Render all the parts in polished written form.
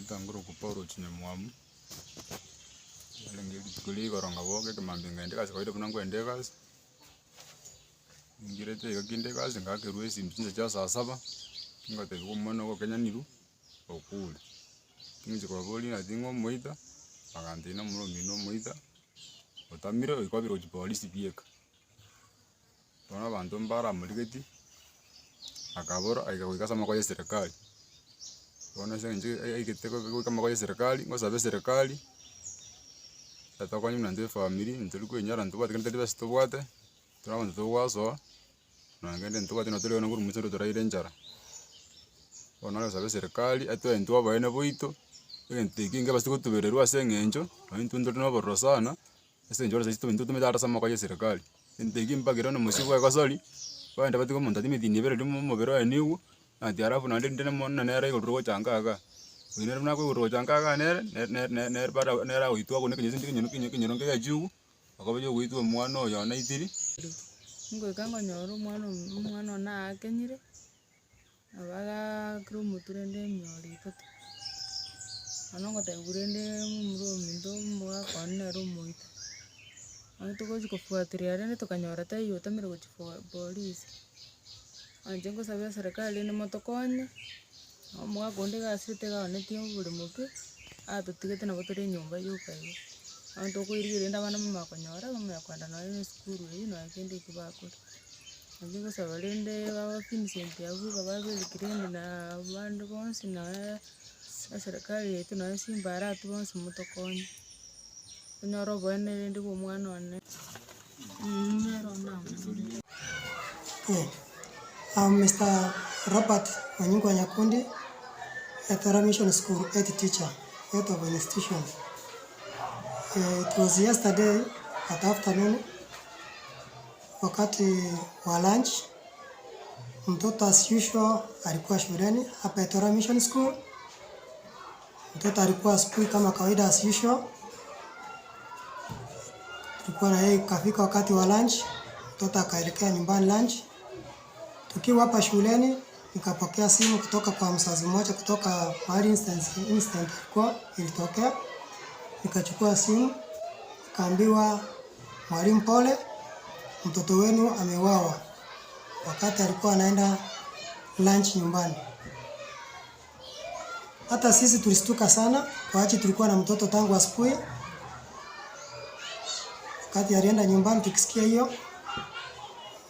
tanguru kuporo chine mwamu alenge kuli koronga boke kemambe ngende kasi kawaida kuna ngwende kasi ngirete yakinde kasi ngakeruwe simchinze cha saa 7 ngote kumona ko Kenya niru okule kinje kwa boli na dingo moita akantina mulo mino moita otamire ikobiro chipolisi bieka tona bantu mbara muligeti akabora aikawika sama kwa serikali tona senje aikiteko kama kwa serikali ngosabe serikali tatakwani mnande family ntulikuwa nyara ntuba tikende best tubwate tuna bantu twaso nangende ntuba tino tuli ona nguru mutero turaire njara ona sabe serikali ato ntuba baene boito ntikinga basi kutubererwa sengenjo abantu ndo no borosana esenjo sisi tu ntutume data sama kwa serikali ntigimba girano musibu ya kasali baenda batiko montati midini bere dimo mobero eniwo ati arafu na ndende monna nera igoro changaga winera na ko igoro changaga nera bara nera uitwa ko nekinyi kinyi ngega juu akabaje uitwa mwana oyo na itiri ngo kango nyoro mwana na akenyire abaga kru muturende myori toto anongo tagurende mumuro mindo mwa kwanne rumoita tuko kufuatilia rene tukanyora tayo tamire kuchifo polisi anje ngo sabia serikali ni motokonye mwa gonde ga site ga onetio buri muke atutigete na botore nyumba yukayo anto ko irire ndabana mama konyora mama kwanda na ni skuru yi na kende kibakuri anje ngo sabalende baba Vincent yavu baba kirende na bandu bonsi na serikali yetu na simbara tu bonsi motokonye nyoro bone ndi ko mwana wane Mr. Robert Wanyingo Nyakundi at Thora Mission School, head teacher, head of an institution. It was yesterday at afternoon, wakati wa lunch, mtoto as usual alikuwa shuleni hapa Thora Mission School. Mtoto alikuwa asubuhi kama kawaida as usual. Tulikuwa na yeye kafika wakati wa lunch, mtoto akaelekea nyumbani lunch. Tukiwa hapa shuleni nikapokea simu kutoka kwa mzazi mmoja kutoka mahali instant kwa ilitokea. Nikachukua simu, kaambiwa mwalimu pole, mtoto wenu ameuawa wakati alikuwa anaenda lunch nyumbani. Hata sisi tulistuka sana kwa sababu tulikuwa na mtoto tangu asubuhi. Wakati alienda nyumbani tukisikia hiyo,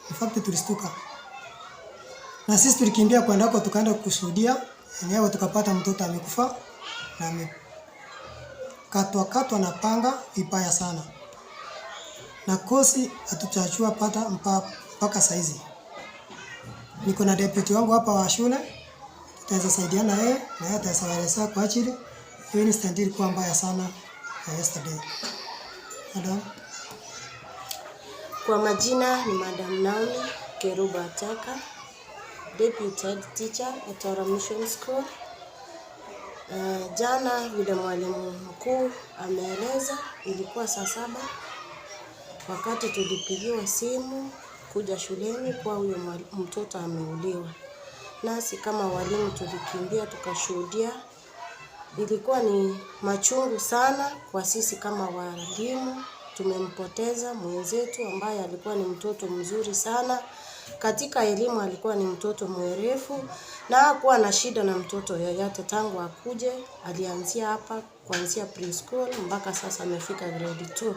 in fact tulistuka. Na sisi tulikimbia kwenda huko tukaenda kushuhudia, enyewe tukapata mtoto amekufa na amekatwa na panga vibaya sana. Na kosi hatujajua pata mpaka saizi. Niko na deputy wangu hapa wa shule, tutaweza saidiana na yeye na yeye ataeleza kwa ajili hiyo incident ilikuwa mbaya sana yesterday. Madam. Kwa majina ni Madam Naomi Keruba Ataka, Deputy Head Teacher at Thora Mission School. Jana vile mwalimu mkuu ameeleza ilikuwa saa 7 wakati tulipigiwa simu kuja shuleni kwa huyo mtoto ameuliwa. Nasi kama walimu tulikimbia tukashuhudia. Ilikuwa ni machungu sana kwa sisi kama walimu. Tumempoteza mwenzetu ambaye alikuwa ni mtoto mzuri sana. Katika elimu alikuwa ni mtoto mwerefu na hakuwa na shida na mtoto yoyote tangu akuje. Alianzia hapa kuanzia preschool mpaka sasa amefika grade 2.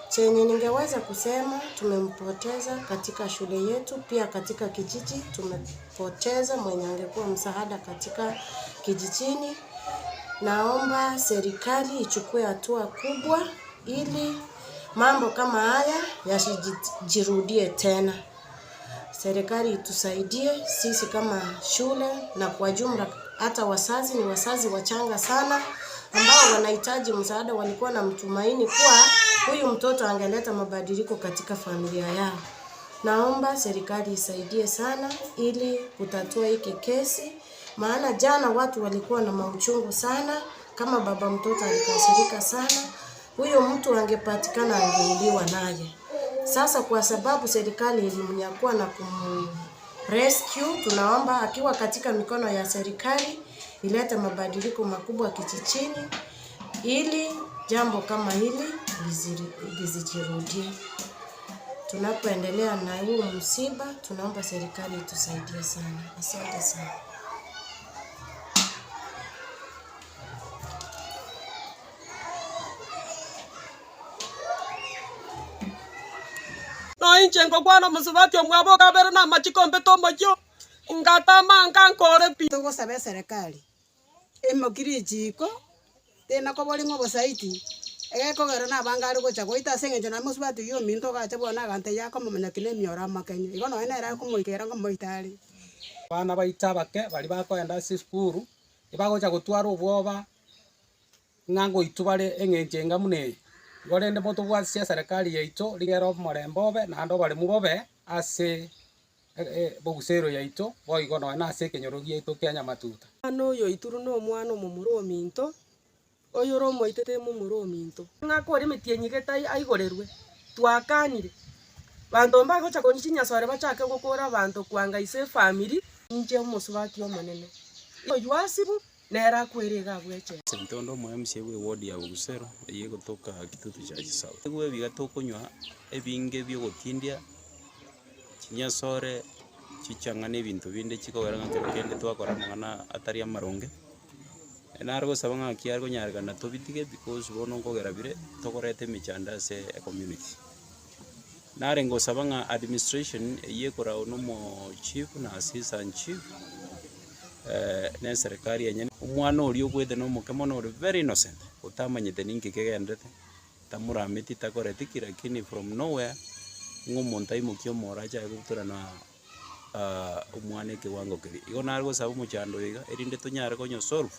Chenye ningeweza kusema tumempoteza katika shule yetu, pia katika kijiji tumepoteza mwenye angekuwa msaada katika kijijini. Naomba serikali ichukue hatua kubwa ili mambo kama haya yasijirudie tena. Serikali itusaidie sisi kama shule na kwa jumla hata wazazi ni wazazi wachanga sana ambao wanahitaji msaada, walikuwa na mtumaini kuwa huyu mtoto angeleta mabadiliko katika familia yao. Naomba serikali isaidie sana ili kutatua hiki kesi, maana jana watu walikuwa na mauchungu sana. Kama baba mtoto alikasirika sana, huyo mtu angepatikana angeuliwa naye. Sasa kwa sababu serikali ilimnyakua na kumrescue, tunaomba akiwa katika mikono ya serikali ilete mabadiliko makubwa kijijini ili jambo kama hili lisijirudie. Tunapoendelea na huu msiba, tunaomba serikali itusaidie sana. Asante sana. No inchengo kwana musubati omwabo kabere na machikombe tomojo ngatama ngankore pi tugo sabe serikali emokiri jiko tena ko boli ngobo saiti ko gara na bangari ko chago ita senge jona musubati yo minto ga chabo na gante ya ko momenya kile miora makenyo igo no ena era ko moikera ngo moitari bana baita bake bali bakoenda sikuru ibagocha gutwara obwoba ngango itubare engenjenga mune gorende moto bwa cia serikali yaito ligero morembobe na ando bali mubobe ase bogusero yaito boigo no na ase kenyorogi yaito Kenya matuta ano yo ituru no mwana mumuro minto oyo ro moitete mumuro minto ngakore metienyi tai aigorerwe twakanire bantu mbagocha konchinya sore bachake gukora bantu kwanga ise family nje musubati omanene oywasibu nera kwirega bweche Sentondo MC we ward ya Bugusero iye gutoka Kitutu cha South. Gwe biga tokonywa ebinge byo gutindia kinyasore kichangane bintu binde kikogera ngakero kende twakora mwana atari amaronge. Enargo sabanga kiargo nyarga na tobitige because bono ngogera bire tokorete michanda se community. Narengo sabanga administration iye kora onomo chief na assistant chief na serikali yenye umwana uri ogwethe no mukemo no very innocent utamanyete ninki kegendete tamuramiti takoretikira kini from nowhere ngumuntu aimukio moraja gutura na umwana kiwango kiri igo nargo sabu muchando iga erinde tunyare konyo solve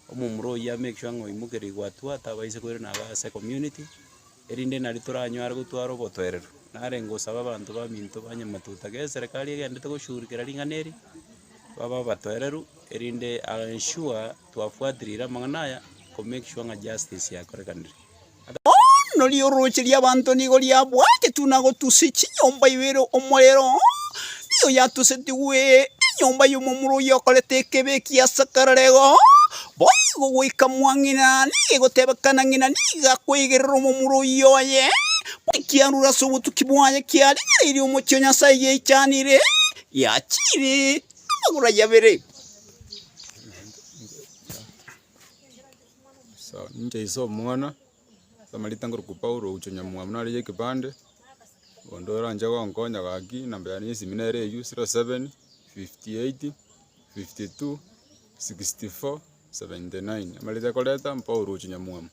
omumuro ya make sure ngo imukiri gwatua tabaise kwere na base community erinde nari turanywa gutwara obotwerero narengo saba abantu baminto banyamatuta ge serikali egendete gushurikira ringaneri baba batwereru erinde ensure twafuatirira manganaya ko make sure nga justice yakorekanire no liorocheria abantu nigo liabwate tunago tusichi nyomba ibero omorero niyo yatusetiwe nyomba y'omumuro yokorete kebeki yasakararego boigo gwika mwangina nigo tebakana ngina niga kwegerera omumuro yoye kianura sobutu kibwanya kiari iri omocho nyasaye yechanire yakire agura yabere so nje iso mwana samalita nguru Paulo uchonya mwamna ali kipande ondora njago nkonya gaki namba ya seminary yu 07 58 52 64 79 amalita koleta Paulo uchonya mwamna